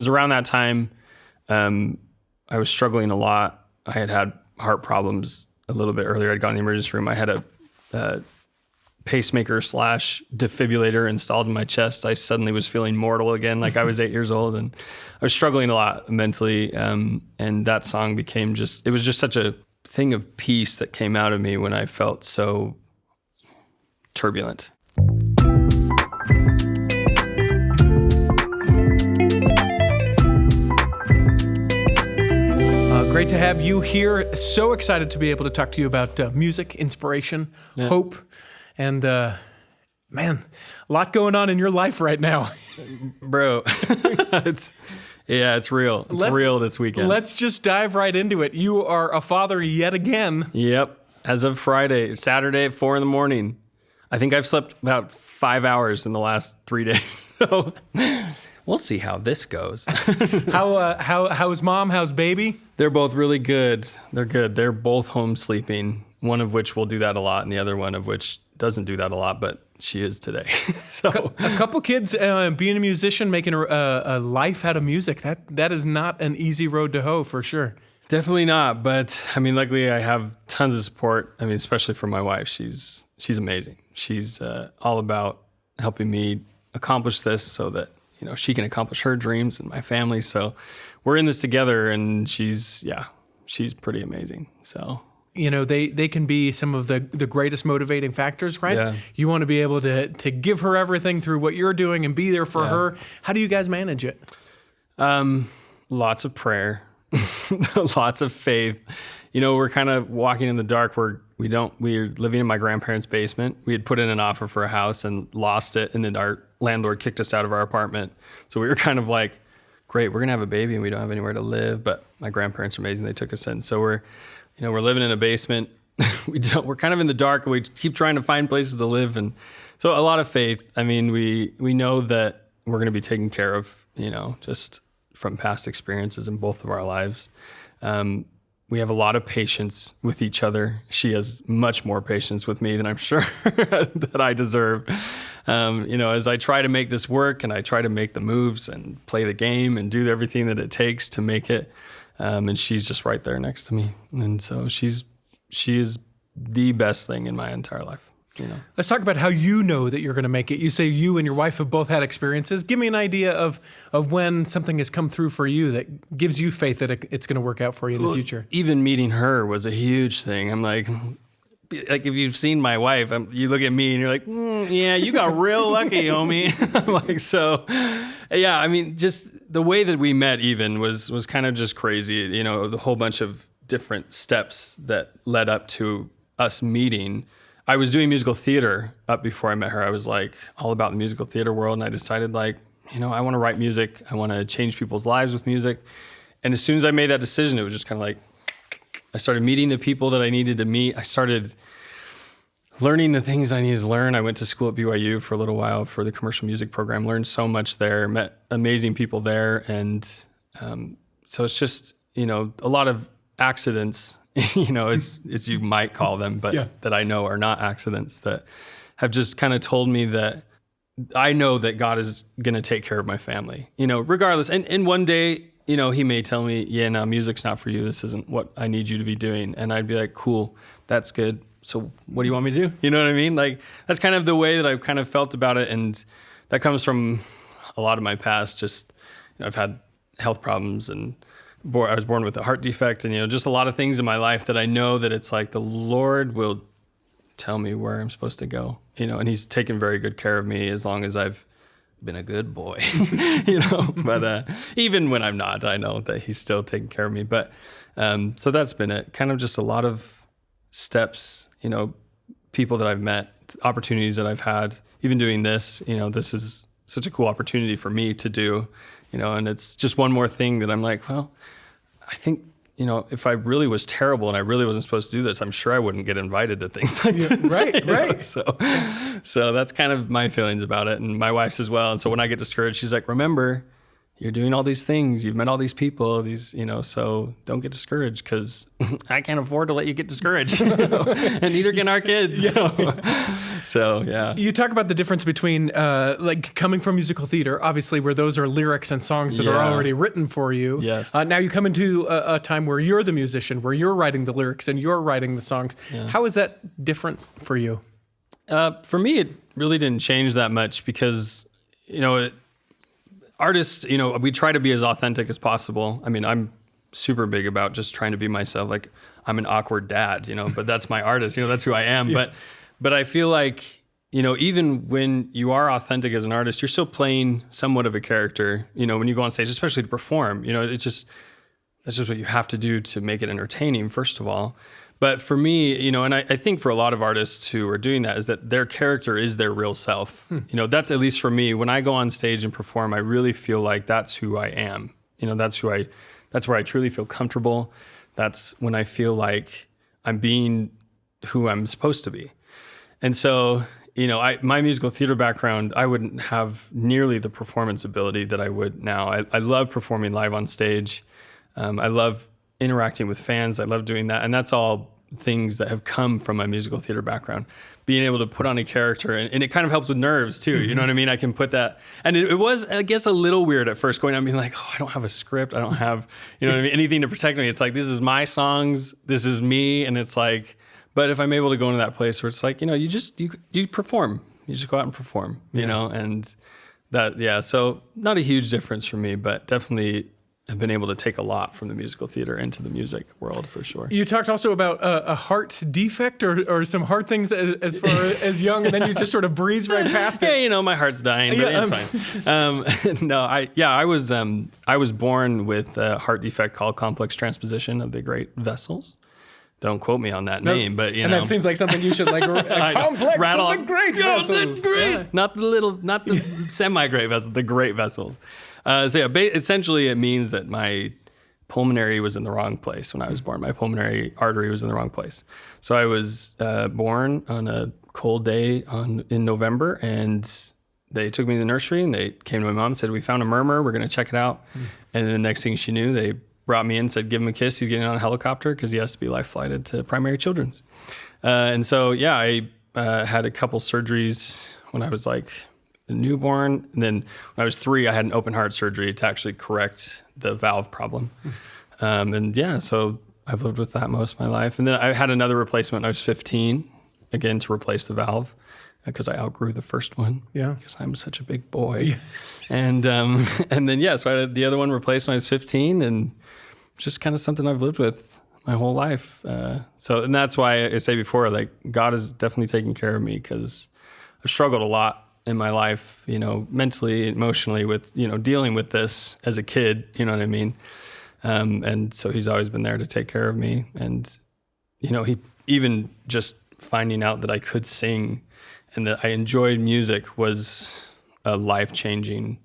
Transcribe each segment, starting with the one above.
was around that time. I was struggling a lot. I had heart problems a little bit earlier. I'd gone in the emergency room. I had a pacemaker / defibrillator installed in my chest. I suddenly was feeling mortal again, like I was 8 years old, and I was struggling a lot mentally. And that song became it was just such a thing of peace that came out of me when I felt so turbulent. Great to have you here. So excited to be able to talk to you about music, inspiration, hope, and man, a lot going on in your life right now. Bro, it's real. It's real this weekend. Let's just dive right into it. You are a father yet again. Yep. As of Saturday at 4 a.m. I think I've slept about 5 hours in the last 3 days. So we'll see how this goes. How's mom? How's baby? They're both really good. They're good. They're both home sleeping. One of which will do that a lot, and the other one of which doesn't do that a lot, but she is today. So a couple kids being a musician, making a life out of music. That is not an easy road to hoe for sure. Definitely not. But I mean, luckily I have tons of support. I mean, especially from my wife. She's amazing. She's all about helping me accomplish this so that she can accomplish her dreams and my family. So we're in this together, and she's pretty amazing. So, they can be some of the greatest motivating factors, right? Yeah. You want to be able to give her everything through what you're doing and be there for her. How do you guys manage it? Lots of prayer, lots of faith. We're kind of walking in the dark. We're living in my grandparents' basement. We had put in an offer for a house and lost it, and then our landlord kicked us out of our apartment. So we were kind of like, great, we're gonna have a baby and we don't have anywhere to live, but my grandparents are amazing. They took us in. So we're living in a basement. We're kind of in the dark, and we keep trying to find places to live. And so a lot of faith. I mean, we know that we're gonna be taken care of, just from past experiences in both of our lives. We have a lot of patience with each other. She has much more patience with me than I'm sure that I deserve. As I try to make this work, and I try to make the moves and play the game and do everything that it takes to make it. And she's just right there next to me. And so she is the best thing in my entire life. Let's talk about how you know that you're going to make it. You say you and your wife have both had experiences. Give me an idea of when something has come through for you that gives you faith that it's going to work out for you in the future. Even meeting her was a huge thing. I'm like if you've seen my wife, you look at me and you're like, yeah, you got real lucky, homie. I'm like, so, yeah, I mean, just the way that we met even was kind of just crazy. The whole bunch of different steps that led up to us meeting. I was doing musical theater up before I met her. I was like all about the musical theater world, and I decided I want to write music. I want to change people's lives with music. And as soon as I made that decision, it was just kind of like, I started meeting the people that I needed to meet. I started learning the things I needed to learn. I went to school at BYU for a little while for the commercial music program, learned so much there, met amazing people there. And so it's just, a lot of accidents, as you might call them, but that I know are not accidents, that have just kind of told me that I know that God is going to take care of my family, regardless. And one day, he may tell me, yeah, no, music's not for you. This isn't what I need you to be doing. And I'd be like, cool, that's good. So what do you want me to do? You know what I mean? Like, that's kind of the way that I've kind of felt about it. And that comes from a lot of my past. Just, I've had health problems, and I was born with a heart defect, and, just a lot of things in my life that I know that it's like the Lord will tell me where I'm supposed to go, and he's taken very good care of me as long as I've been a good boy, but even when I'm not, I know that he's still taking care of me. But so that's been it. Kind of just a lot of steps, people that I've met, opportunities that I've had, even doing this, this is such a cool opportunity for me to do, and it's just one more thing that I'm like, well, I think, if I really was terrible and I really wasn't supposed to do this, I'm sure I wouldn't get invited to things like this. Right. So that's kind of my feelings about it, and my wife's as well. And so when I get discouraged, she's like, remember, you're doing all these things, you've met all these people, so don't get discouraged, because I can't afford to let you get discouraged, and neither can our kids. So yeah. You talk about the difference between like coming from musical theater, obviously, where those are lyrics and songs that are already written for you. Yes. Now you come into a time where you're the musician, where you're writing the lyrics and you're writing the songs. Yeah. How is that different for you? For me, it really didn't change that much, because, artists, we try to be as authentic as possible. I mean, I'm super big about just trying to be myself. Like, I'm an awkward dad, but that's my artist, that's who I am. Yeah. But I feel like, even when you are authentic as an artist, you're still playing somewhat of a character, when you go on stage, especially to perform, that's just what you have to do to make it entertaining, first of all. But for me, and I think for a lot of artists who are doing that, is that their character is their real self. That's, at least for me, when I go on stage and perform, I really feel like that's who I am. That's where I truly feel comfortable. That's when I feel like I'm being who I'm supposed to be. And so, my musical theater background, I wouldn't have nearly the performance ability that I would now. I love performing live on stage. I love interacting with fans. I love doing that. And that's all things that have come from my musical theater background. Being able to put on a character, and it kind of helps with nerves too. You know what I mean? I can put that. And it was, I guess, a little weird at first, going out and being like, I don't have a script. I don't have, what I mean, anything to protect me. It's like, this is my songs. This is me. And it's like, but if I'm able to go into that place where it's like, you perform. You just go out and perform, and that, yeah. So not a huge difference for me, but definitely have been able to take a lot from the musical theater into the music world, for sure. You talked also about a heart defect or some hard things as far as young, and then you just sort of breeze right past it. Yeah, my heart's dying, but it's fine. No, I was born with a heart defect called complex transposition of the great vessels. Don't quote me on that name, but and that seems like something you should like a complex of the great vessels. Yeah. Not the semi-great vessels, the great vessels. Essentially it means that my pulmonary was in the wrong place when I was born. My pulmonary artery was in the wrong place. So I was born on a cold day in November, and they took me to the nursery, and they came to my mom and said, "We found a murmur. We're going to check it out." And then the next thing she knew, they brought me in and said, "Give him a kiss. He's getting on a helicopter because he has to be life flighted to primary children's." And so, I had a couple surgeries when I was like a newborn. And then when I was 3, I had an open heart surgery to actually correct the valve problem. So I've lived with that most of my life. And then I had another replacement when I was 15, again, to replace the valve, because I outgrew the first one. Yeah. Because I'm such a big boy. Yeah. And then, so I had the other one replaced when I was 15, and it's just kind of something I've lived with my whole life. And that's why I say before, like, God is definitely taking care of me, because I've struggled a lot in my life, mentally, emotionally, with, dealing with this as a kid, you know what I mean? And so he's always been there to take care of me. And, he even just finding out that I could sing and that I enjoyed music was a life-changing,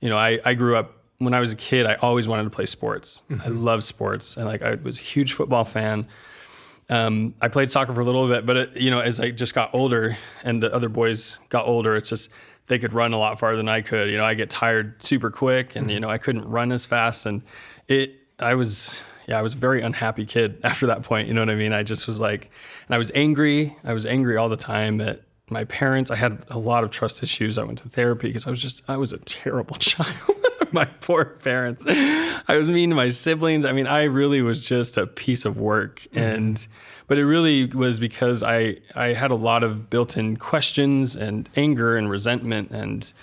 I grew up, when I was a kid, I always wanted to play sports. I love sports. And I was a huge football fan. I played soccer for a little bit, but as I just got older and the other boys got older, it's just, they could run a lot farther than I could. I get tired super quick, and, I couldn't run as fast. And I was a very unhappy kid after that point. You know what I mean? I just was like, and I was angry. All the time at my parents. I had a lot of trust issues. I went to therapy because I was a terrible child. My poor parents. I was mean to my siblings. I mean, I really was just a piece of work. But it really was because I had a lot of built-in questions and anger and resentment and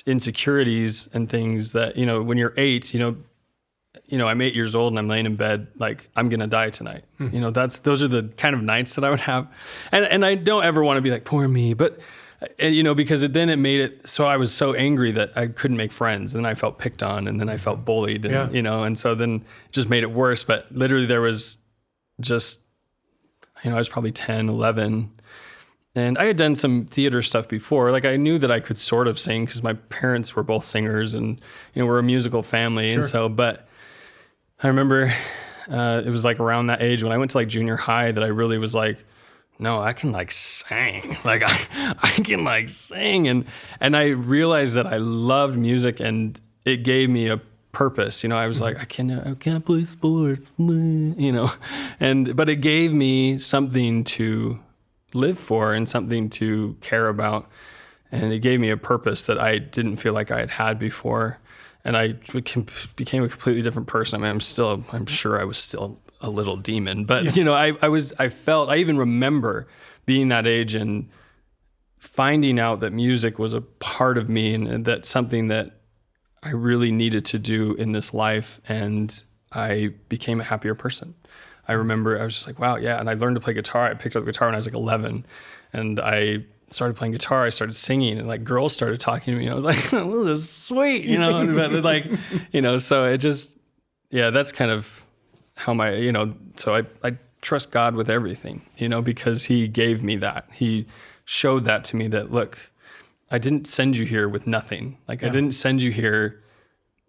insecurities and things that, when you're 8, I'm 8 years old and I'm laying in bed like, I'm going to die tonight. Those are the kind of nights that I would have. And I don't ever want to be like, poor me, but because then it made it so I was so angry that I couldn't make friends, and then I felt picked on, and then I felt bullied, and, and so then it just made it worse. But literally there was just, I was probably 10, 11, and I had done some theater stuff before. Like, I knew that I could sort of sing because my parents were both singers, and, we're a musical family. Sure. And so, but I remember it was like around that age when I went to like junior high that I really was like, no, I can like sing. Like I can like sing. And I realized that I loved music, and it gave me a purpose. You know, I was like, I can't play sports, you know, but it gave me something to live for and something to care about. And it gave me a purpose that I didn't feel like I had before. And I became a completely different person. I mean, I'm sure I was still a little demon, but you know, I even remember being that age and finding out that music was a part of me and that something that I really needed to do in this life. And I became a happier person. I remember I was just like, wow, yeah. And I learned to play guitar. I picked up the guitar when I was like 11 and I started playing guitar. I started singing and like girls started talking to me and I was like, oh, this is sweet, you know, but like, you know, so it just, yeah, that's kind of how you know, so I trust God with everything, you know, because he gave me that. He showed that to me that, look, I didn't send you here with nothing. Like I didn't send you here,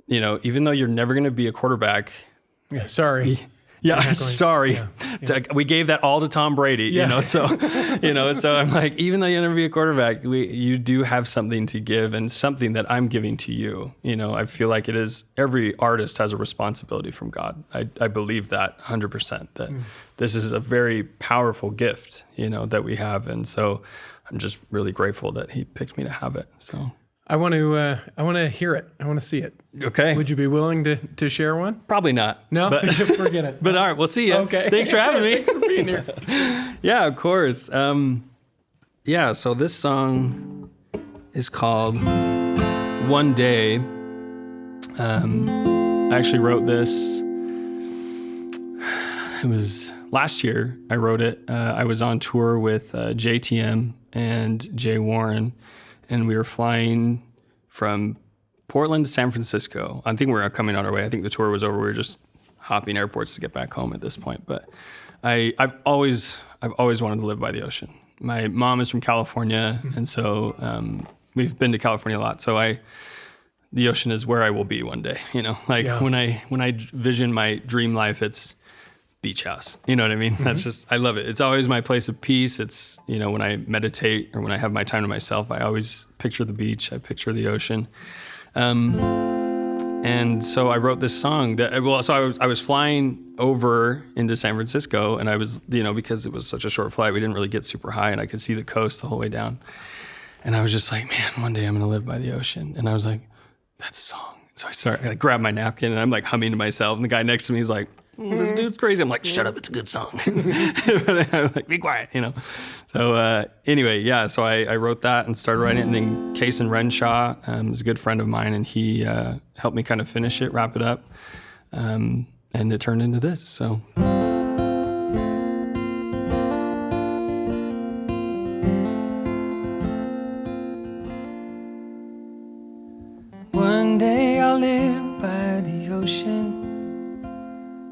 you know, even though you're never going to be a quarterback. Yeah, sorry. Yeah, sorry. Yeah. We gave that all to Tom Brady, you know, so, you know, so I'm like, even though you'll never be a quarterback, you do have something to give and something that I'm giving to you. You know, I feel like every artist has a responsibility from God. I believe that 100%, that this is a very powerful gift, you know, that we have. And so I'm just really grateful that he picked me to have it. So I want to hear it. I want to see it. Okay. Would you be willing to share one? Probably not. No, but, forget it. But all right, we'll see you. Okay. Thanks for having me. Thanks for being here. Yeah, of course. Yeah, so this song is called One Day. I actually wrote this. It was last year I wrote it. I was on tour with JTM and Jay Warren, and we were flying from Portland to San Francisco. I think we were coming on our way. I think the tour was over. We were just hopping airports to get back home at this point. But I've always wanted to live by the ocean. My mom is from California, and so we've been to California a lot. So the ocean is where I will be one day. You know, like when I vision my dream life, it's beach house. You know what I mean? That's just, I love it. It's always my place of peace. It's, you know, when I meditate or when I have my time to myself, I always picture the beach. I picture the ocean. And so I wrote this song so I was flying over into San Francisco, and I was, you know, because it was such a short flight, we didn't really get super high, and I could see the coast the whole way down. And I was just like, man, one day I'm going to live by the ocean. And I was like, that's a song. So I grabbed my napkin and I'm like humming to myself. And the guy next to me is like, this dude's crazy. I'm like, shut up, it's a good song. But I was like, be quiet, you know. So anyway, yeah, so I wrote that and started writing it. And then Kason Renshaw is a good friend of mine, and he helped me kind of finish it, wrap it up. And it turned into this, so. One day I'll live by the ocean.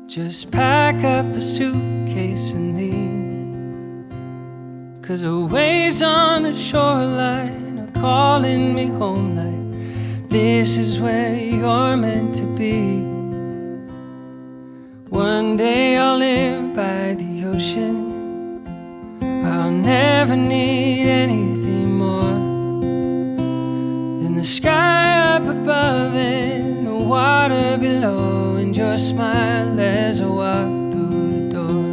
Just pack up a suitcase and leave. 'Cause the waves on the shoreline are calling me home like this is where you're meant to be. One day I'll live by the ocean. I'll never need anything more than the sky up above and the water below, and your smile as I walk through the door.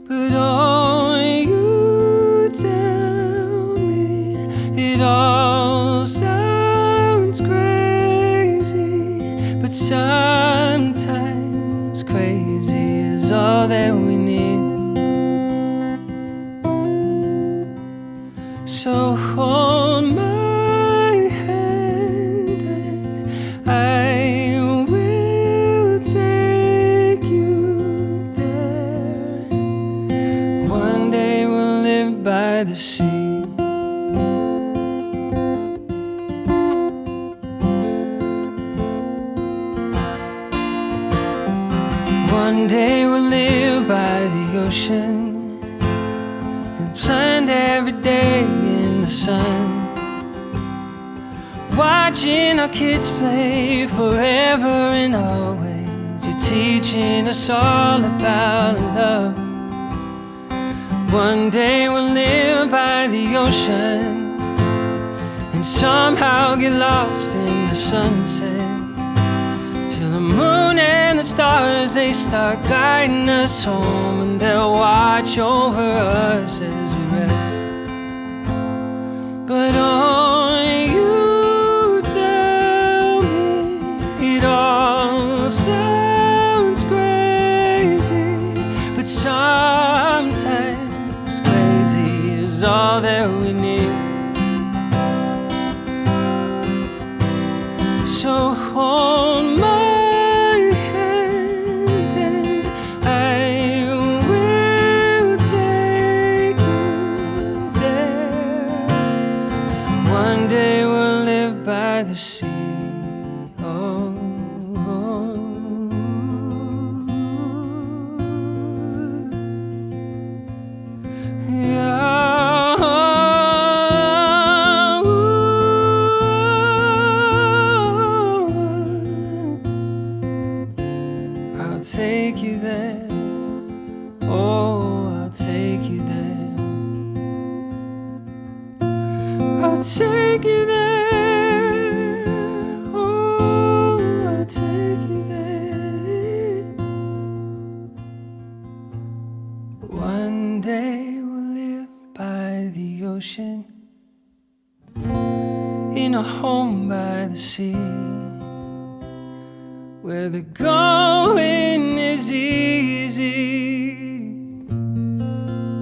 But oh, you tell me it all sounds crazy, but sometimes crazy is all that we need. So hold my hand and I will take you there. One day we'll live by the sea. One day we'll live by the ocean and planned every day in the sun, watching our kids play forever and always. You're teaching us all about love. One day we'll live by the ocean and somehow get lost in the sunset, till the moon and the stars, they start guiding us home, and they'll watch over us as we rest. But only you tell me it all sounds crazy, but sometimes crazy is all that we need. So hold my hand and I will take you there. One day we'll live by the sea. Oh, yeah. I'll take you there. Oh, I'll take you there. I'll take you there. Oh, I'll take you there. One day we'll live by the ocean, in a home by the sea, where the going is easy.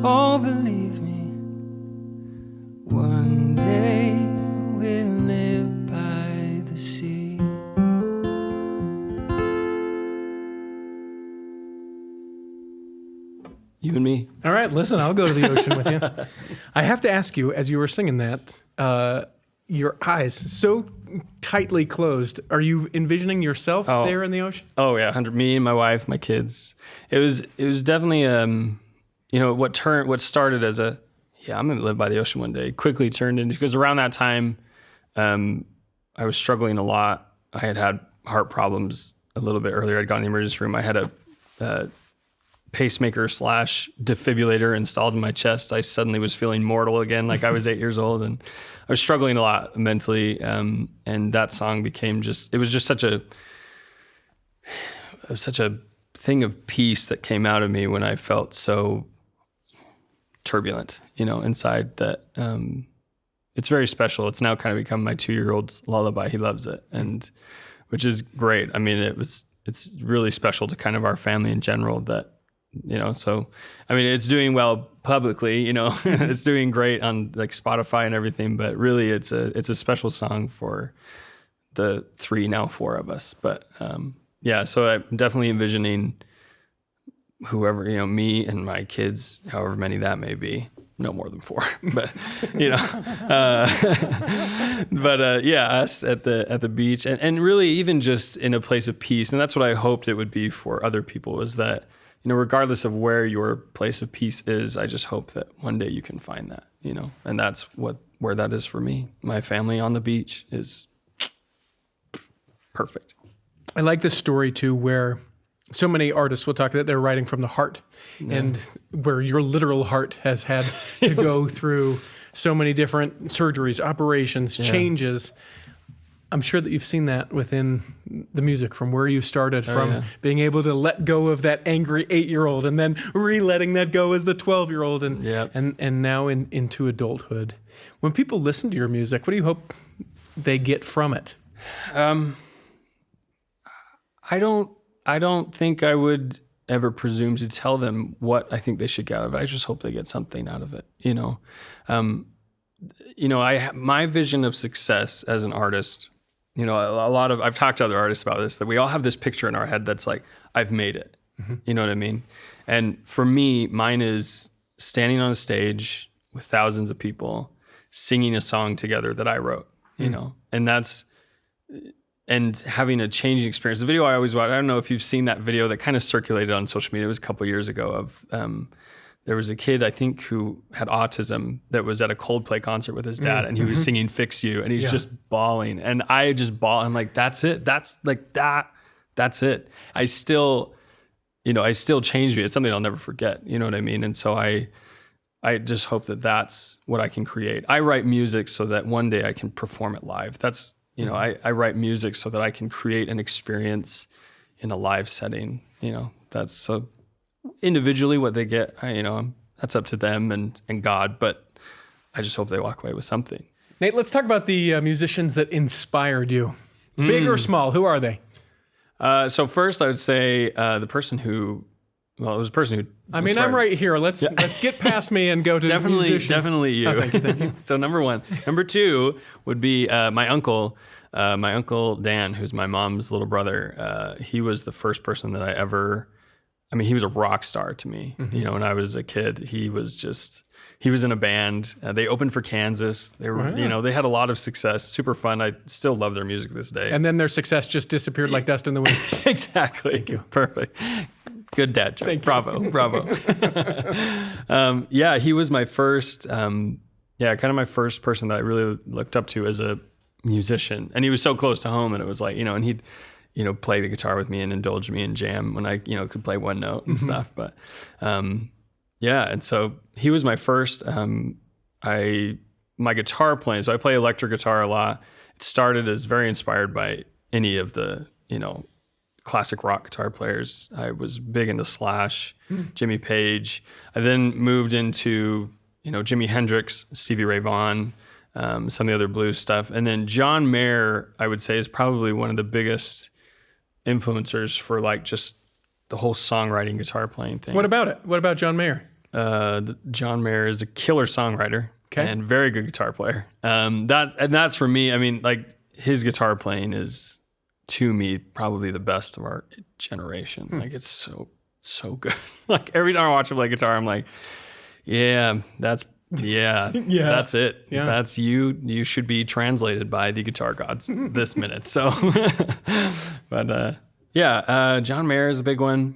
Oh, believe me, one day we'll live by the sea. You and me. All right, listen, I'll go to the ocean with you. I have to ask you, as you were singing that, your eyes so tightly closed. Are you envisioning yourself there in the ocean? Oh yeah, 100. Me and my wife, my kids. It was definitely what started as a I'm gonna live by the ocean one day quickly turned into, because around that time, I was struggling a lot. I had heart problems a little bit earlier. I'd gone in the emergency room. I had a pacemaker / defibrillator installed in my chest. I suddenly was feeling mortal again, like I was 8 years old, and I was struggling a lot mentally. And that song became it was just such a thing of peace that came out of me when I felt so turbulent, inside, that it's very special. It's now kind of become my 2-year-old's lullaby. He loves it, and which is great. I mean, it's really special to kind of our family in general that, so, I mean, it's doing well publicly, it's doing great on like Spotify and everything, but really it's a special song for the 3, now 4 of us. But, so I'm definitely envisioning whoever, me and my kids, however many that may be, no more than 4, but, us at the beach, and really even just in a place of peace. And that's what I hoped it would be for other people, was that, regardless of where your place of peace is, I just hope that one day you can find that, and that's where that is for me. My family on the beach is perfect. I like this story too, where so many artists will talk that they're writing from the heart, and where your literal heart has had to go through so many different surgeries, operations, changes. I'm sure that you've seen that within the music, from where you started, being able to let go of that angry 8-year-old and then re-letting that go as the 12-year-old and now into adulthood. When people listen to your music, what do you hope they get from it? I don't think I would ever presume to tell them what I think they should get out of it. I just hope they get something out of it. My vision of success as an artist, I've talked to other artists about this, that we all have this picture in our head that's like, I've made it. Mm-hmm. You know what I mean? And for me, mine is standing on a stage with thousands of people, singing a song together that I wrote, and having a changing experience. The video I always watch, I don't know if you've seen that video that kind of circulated on social media. It was a couple years ago of, there was a kid, I think, who had autism that was at a Coldplay concert with his dad, and he was singing Fix You, and he's just bawling. And I just bawl. I'm like, that's it. That's it. I still changed me. It's something I'll never forget. You know what I mean? And so I just hope that that's what I can create. I write music so that one day I can perform it live. That's You know, I write music so that I can create an experience in a live setting. You know, that's so individually what they get, that's up to them and God, but I just hope they walk away with something. Nate, let's talk about the musicians that inspired you. Big or small, who are they? So first I would say it was a person who I'm right here. Let's get past me and go to the musicians. Definitely you. Oh, thank you. So number one. Number two would be my uncle Dan, who's my mom's little brother. He was the first person that he was a rock star to me. You know, when I was a kid, he was in a band. They opened for Kansas. They were, they had a lot of success. Super fun. I still love their music this day. And then their success just disappeared like dust in the wind. Exactly. Thank you. Perfect. Good dad joke. Bravo. He was my first, kind of my first person that I really looked up to as a musician. And he was so close to home, and it was like, and he'd, play the guitar with me and indulge me in jam when I, could play one note and stuff. But, and so he was my first, my guitar playing. So I play electric guitar a lot. It started as very inspired by any of the, classic rock guitar players. I was big into Slash, Jimmy Page. I then moved into, Jimi Hendrix, Stevie Ray Vaughan, some of the other blues stuff. And then John Mayer, I would say, is probably one of the biggest influencers for like just the whole songwriting, guitar playing thing. What about it? What about John Mayer? John Mayer is a killer songwriter and very good guitar player. That's for me. I mean, like his guitar playing is, to me, probably the best of our generation. Like it's so good. Like every time I watch him play guitar, I'm like, that's it. Yeah. That's you. You should be translated by the guitar gods this minute. So, but John Mayer is a big one.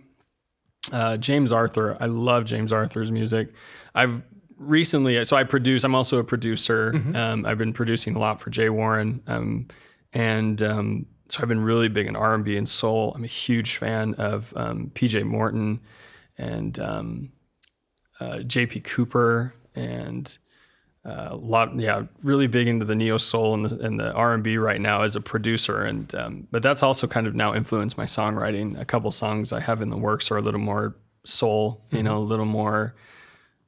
James Arthur. I love James Arthur's music. I'm also a producer. I've been producing a lot for Jay Warren. So I've been really big in R&B and soul. I'm a huge fan of PJ Morton and JP Cooper, and really big into the neo soul and the R&B right now as a producer. And but that's also kind of now influenced my songwriting. A couple songs I have in the works are a little more soul, a little more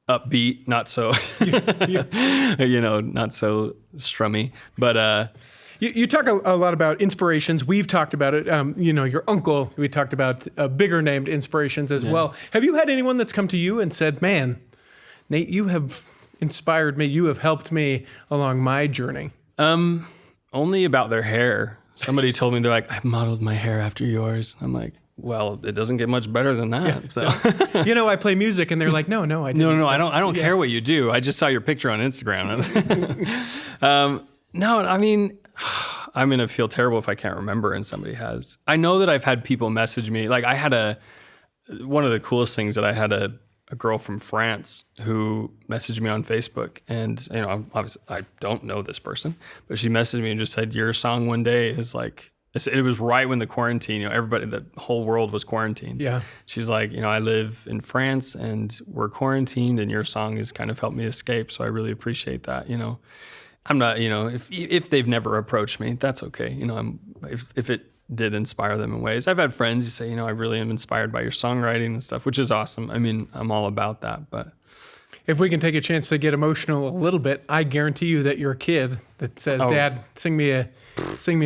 upbeat, not so not so strummy, but You talk a lot about inspirations. We've talked about it. Your uncle, we talked about bigger named inspirations as well. Have you had anyone that's come to you and said, man, Nate, you have inspired me. You have helped me along my journey? Only about their hair. Somebody told me, they're like, I've modeled my hair after yours. I'm like, well, it doesn't get much better than that. So I play music, and they're like, no, I didn't. No, I don't care what you do. I just saw your picture on Instagram. No, I mean, I'm going to feel terrible if I can't remember and somebody has. I know that I've had people message me. Like one of the coolest things that I had a girl from France who messaged me on Facebook, and, obviously I don't know this person, but she messaged me and just said, your song One Day is like, it was right when the quarantine, the whole world was quarantined. Yeah. She's like, I live in France and we're quarantined, and your song has kind of helped me escape. So I really appreciate that, I'm not, if they've never approached me, that's okay. If it did inspire them in ways. I've had friends who say, I really am inspired by your songwriting and stuff, which is awesome. I mean, I'm all about that. But if we can take a chance to get emotional a little bit, I guarantee you that your kid that says, Dad, sing me a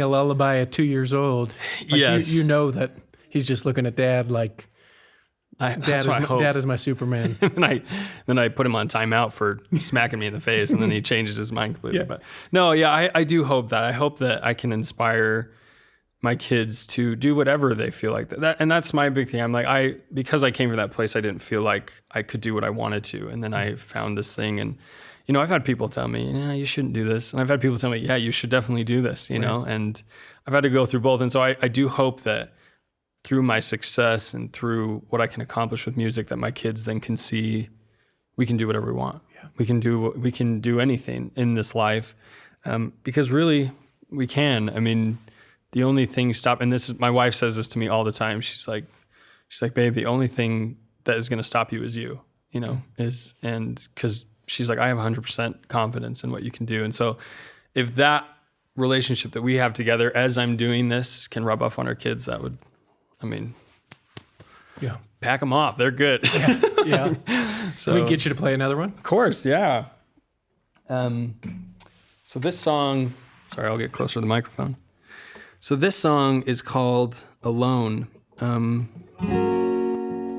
lullaby at 2 years old. Like yes. You know that he's just looking at Dad like, Dad is my Superman. then I put him on timeout for smacking me in the face, and then he changes his mind completely. Yeah. But no, I do hope that. I hope that I can inspire my kids to do whatever they feel like. And that's my big thing. I'm like, because I came from that place, I didn't feel like I could do what I wanted to. And then I found this thing, and I've had people tell me, you shouldn't do this. And I've had people tell me, yeah, you should definitely do this, know. And I've had to go through both. And so I do hope that through my success and through what I can accomplish with music, that my kids then can see we can do whatever we want. Yeah. We can do anything in this life, because really we can. I mean, the only thing and my wife says this to me all the time. She's like, babe, the only thing that is going to stop you is you, because she's like, I have 100% confidence in what you can do. And so if that relationship that we have together as I'm doing this can rub off on our kids, that would, Yeah. pack them off. They're good. Yeah. So, Can we get you to play another one? of course, yeah. So this song, sorry, I'll get closer to the microphone. So this song is called Alone.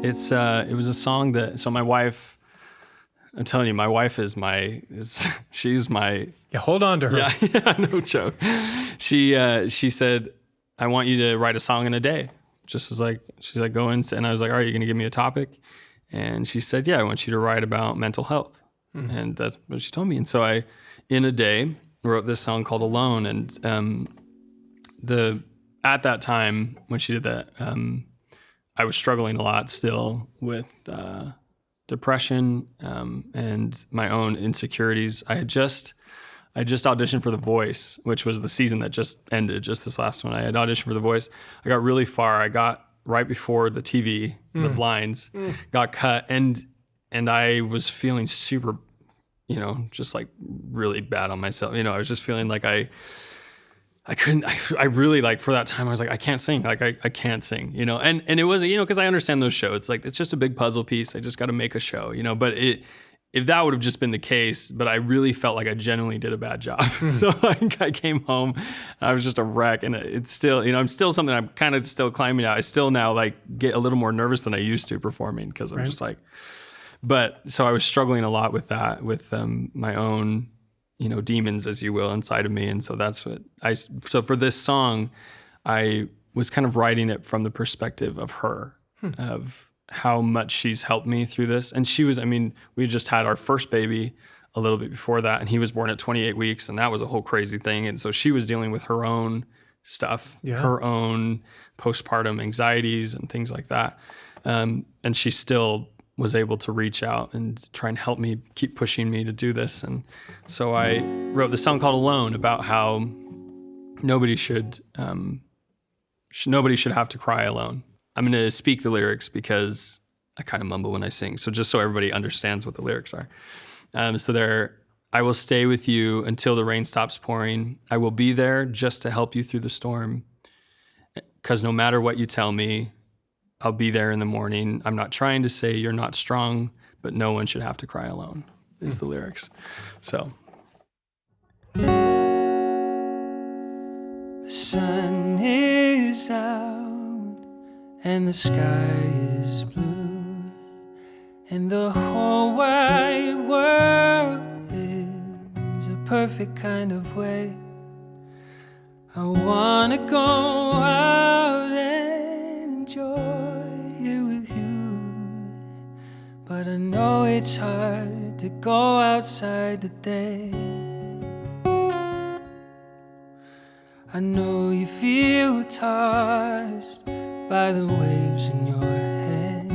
It was a song that, so my wife, I'm telling you, my wife she's my... Yeah, hold on to her. Yeah, no joke. She said, I want you to write a song in a day. Just was like, she's like, go in, and I was like, all right, you're gonna give me a topic? And she said, yeah, I want you to write about mental health. Mm-hmm. And that's what she told me. And so I, in a day, wrote this song called Alone. And at that time when she did that, I was struggling a lot still with depression and my own insecurities. I just auditioned for The Voice, which was the season that just ended, just this last one. I had auditioned for The Voice. I got really far. I got right before the TV, the blinds got cut, and I was feeling super, just like really bad on myself. I was just feeling like I really, like, for that time, I was like, I can't sing. Like, I can't sing, and it wasn't, because I understand those shows. It's like, it's just a big puzzle piece. I just got to make a show, but if that would have just been the case, but I really felt like I genuinely did a bad job. So I came home, and I was just a wreck, and it's still, I'm still something I'm kind of still climbing out. I still now like get a little more nervous than I used to performing, because I'm just like, but so I was struggling a lot with that, with my own, demons, as you will, inside of me. And so that's what so for this song, I was kind of writing it from the perspective of her, of how much she's helped me through this. And she was, we just had our first baby a little bit before that, and he was born at 28 weeks, and that was a whole crazy thing. And so she was dealing with her own stuff, her own postpartum anxieties and things like that. And she still was able to reach out and try and help me, keep pushing me to do this. And so I wrote this song called Alone, about how nobody should have to cry alone. I'm going to speak the lyrics because I kind of mumble when I sing. So just so everybody understands what the lyrics are. I will stay with you until the rain stops pouring. I will be there just to help you through the storm. 'Cause no matter what you tell me, I'll be there in the morning. I'm not trying to say you're not strong, but no one should have to cry alone, is the lyrics. So. The sun is out and the sky is blue, and the whole wide world is a perfect kind of way. I wanna go out and enjoy it with you, but I know it's hard to go outside today. I know you feel tossed by the waves in your head,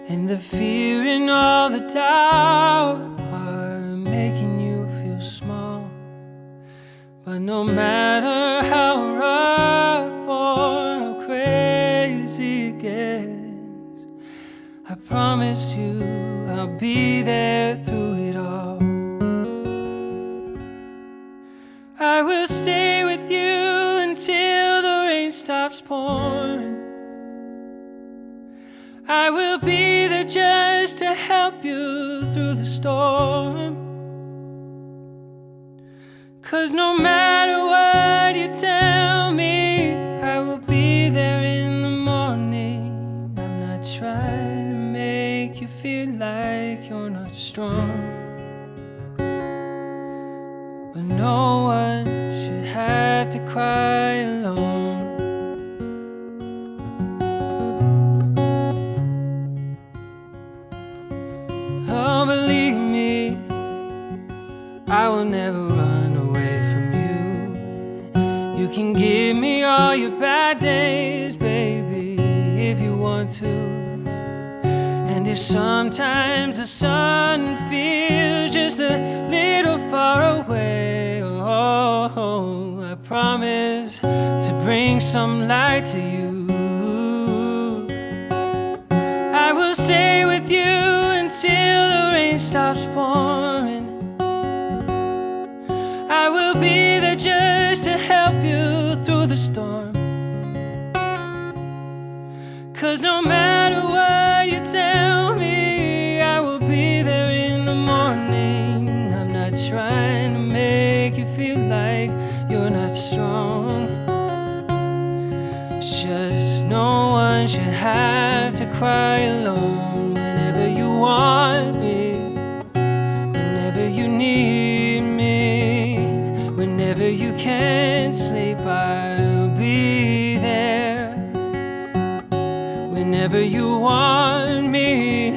and the fear and all the doubt are making you feel small. But no matter how rough or how crazy it gets, I promise you I'll be there through it all. I will stay with you until the rain stops pouring. I will be there just to help you through the storm. 'Cause no matter what you tell me, I will be there in the morning. I'm not trying to make you feel like you're not strong, but no one should have to cry alone. Oh, believe me, I will never run away from you. You can give me all your bad days, baby, if you want to. And if sometimes the sun feels just a little far away, oh, I promise to bring some light to you. I will stay with you until the rain stops pouring. I will be there just storm. 'Cause no matter what you tell me, I will be there in the morning. I'm not trying to make you feel like you're not strong. It's just no one should have to cry alone whenever you want me, whenever you need me, whenever you can't sleep, I'll be there. Whenever you want me,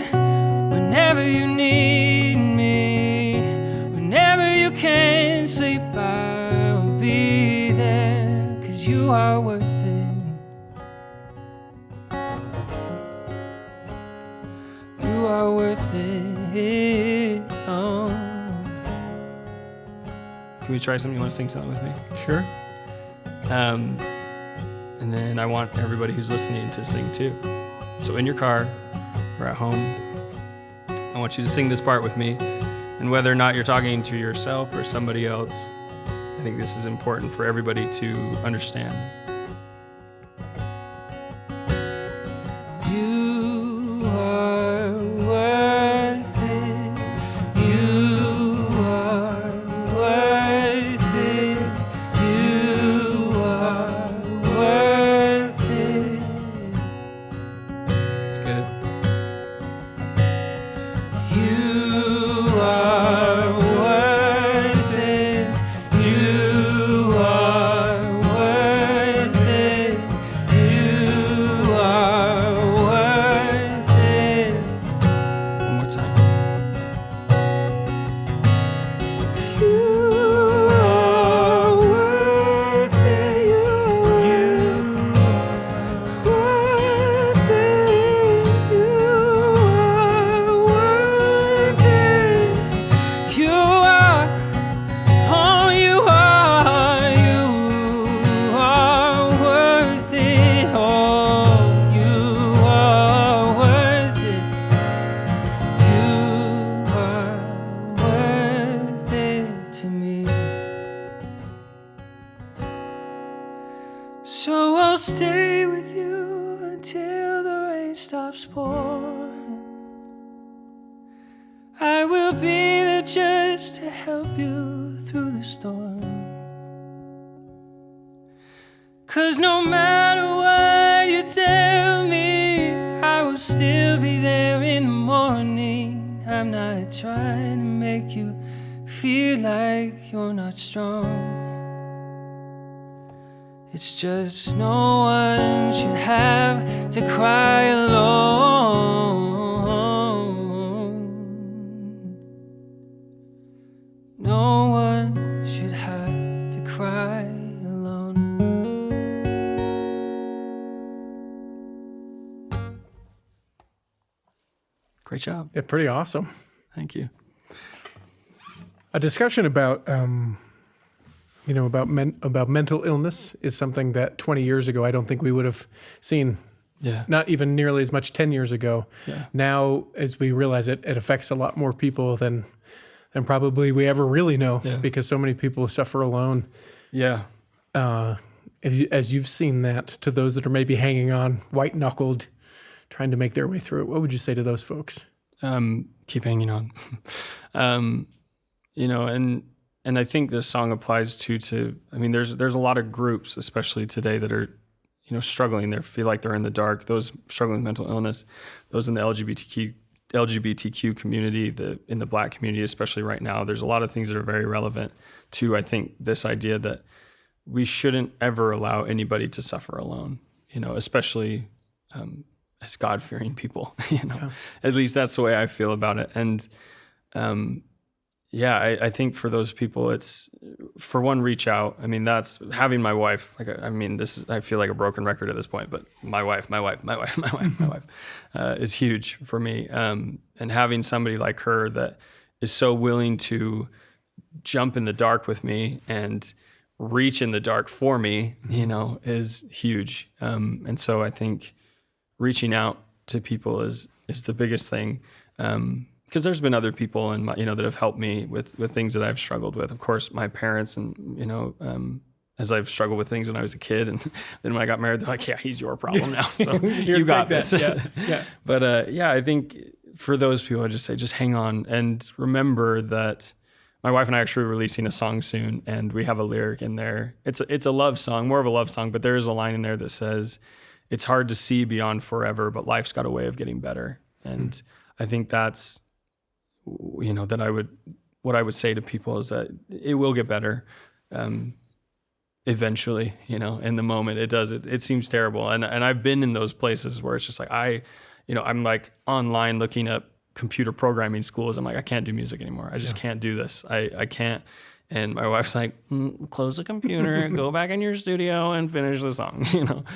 whenever you need me, whenever you can't sleep, I'll be there. 'Cause you are worth it. You are worth it. Oh. Can we try something? You want to sing something with me? Sure. And then I want everybody who's listening to sing too. So in your car or at home, I want you to sing this part with me. And whether or not you're talking to yourself or somebody else, I think this is important for everybody to understand. You are worth it. You are worth it. You are worth it. It's good. You are worth it. You are worth it. You are worth it. One more time. You are worth it. You are worth it. You are worth it. You are, oh, you are worth it. Oh, you are worth it. You are worth it to me. So I'll stay with you until the rain stops pouring. I will be there just to help you through the storm. 'Cause no matter what you tell me, I will still be there in the morning. I'm not trying to make you feel like you're not strong. It's just no one should have to cry alone. No one should have to cry alone. Great job. Yeah, pretty awesome. Thank you. A discussion about, about mental illness is something that 20 years ago I don't think we would have seen. Yeah. Not even nearly as much 10 years ago. Yeah. Now, as we realize it affects a lot more people than probably we ever really know, Yeah. because so many people suffer alone. Yeah. As you've seen that, to those that are maybe hanging on, white-knuckled, trying to make their way through it, what would you say to those folks? Keep hanging on. And I think this song applies to, I mean, there's a lot of groups, especially today, that are, struggling. They feel like they're in the dark. Those struggling with mental illness, those in the LGBTQ community, in the Black community, especially right now, there's a lot of things that are very relevant to, I think, this idea that we shouldn't ever allow anybody to suffer alone, especially as God-fearing people, Yeah. At least that's the way I feel about it. And I think for those people, it's, for one, reach out. I mean, that's having my wife, I feel like a broken record at this point, but my wife is huge for me. And having somebody like her that is so willing to jump in the dark with me and reach in the dark for me, is huge. And so I think reaching out to people is the biggest thing. Because there's been other people that have helped me with things that I've struggled with. Of course, my parents and as I've struggled with things when I was a kid. And then when I got married, they're like, yeah, he's your problem now. So Here, you got take this. that. Yeah. But I think for those people, I just say, just hang on and remember that my wife and I are actually releasing a song soon, and we have a lyric in there. It's a love song, more of a love song, but there is a line in there that says, it's hard to see beyond forever, but life's got a way of getting better. And I think that's, what I would say to people is that it will get better. Eventually, in the moment it does. It seems terrible. And I've been in those places where it's just like, I'm like online looking up computer programming schools. I'm like, I can't do music anymore. I just can't do this. I can't. And my wife's like, close the computer, go back in your studio and finish the song,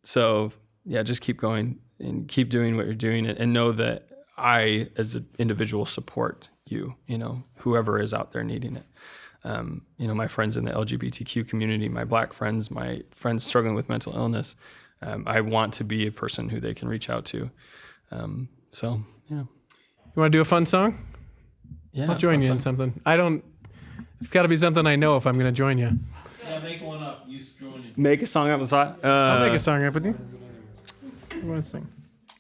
So yeah, just keep going and keep doing what you're doing, and know that I, as an individual, support you, whoever is out there needing it. My friends in the LGBTQ community, my Black friends, my friends struggling with mental illness, I want to be a person who they can reach out to. So, yeah. You want to do a fun song? Yeah. I'll join you in something. It's got to be something I know if I'm going to join you. Yeah, make one up. You join it. Make a song up. I'll make a song up with you. You want to sing?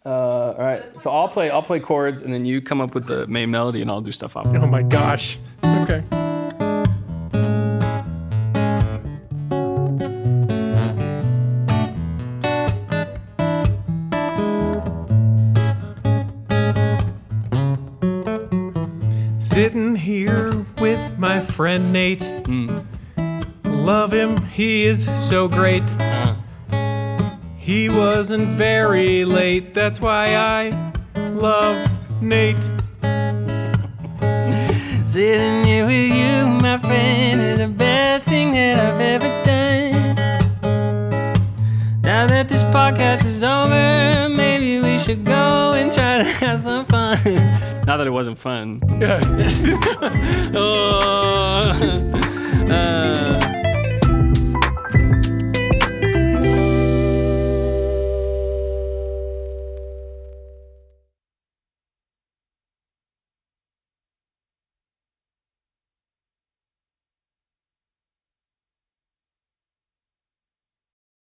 All right. So I'll play chords, and then you come up with the main melody, and I'll do stuff up. Oh my gosh. Okay. Sitting here with my friend Nate. Love him, he is so great. He wasn't very late, that's why I love Nate. Sitting here with you, my friend, is the best thing that I've ever done. Now that this podcast is over, maybe we should go and try to have some fun. Not that it wasn't fun. Yeah. Oh.